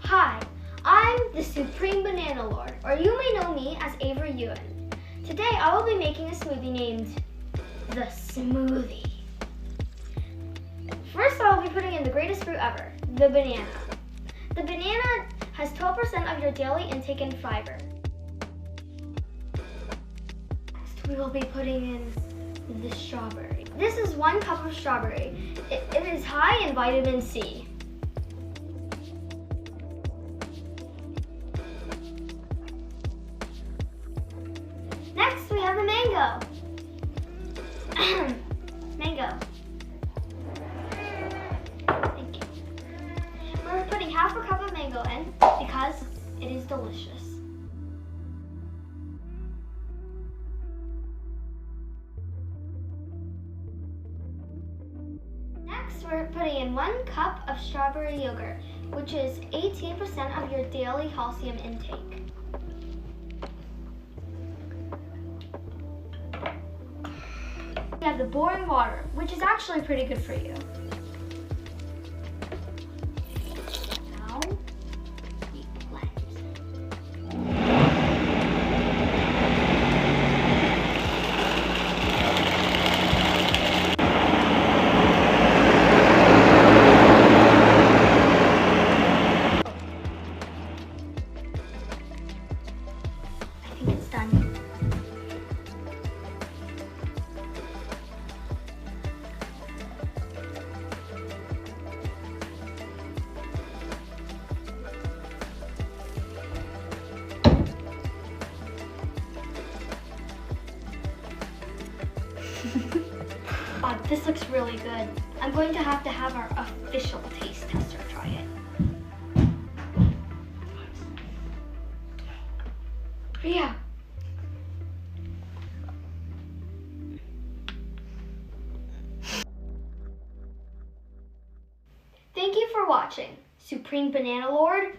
Hi, I'm the Supreme Banana Lord, or you may know me as Avery Yuen. Today I will be making a smoothie named the Smoothie. First I will be putting in the greatest fruit ever, the banana. The banana has 12% of your daily intake in fiber. Next we will be putting in the strawberry. This is 1 cup of strawberry. It is high in vitamin C. Next, we have the mango. Mango. Thank you. We're putting half a cup of mango in because it is delicious. Next, we're putting in 1 cup of strawberry yogurt, which is 18% of your daily calcium intake. We have the boring water, which is actually pretty good for you. Now, we blend. I think it's done. This looks really good. I'm going to have our official taste tester try it. Yeah. Thank you for watching. Supreme Banana Lord,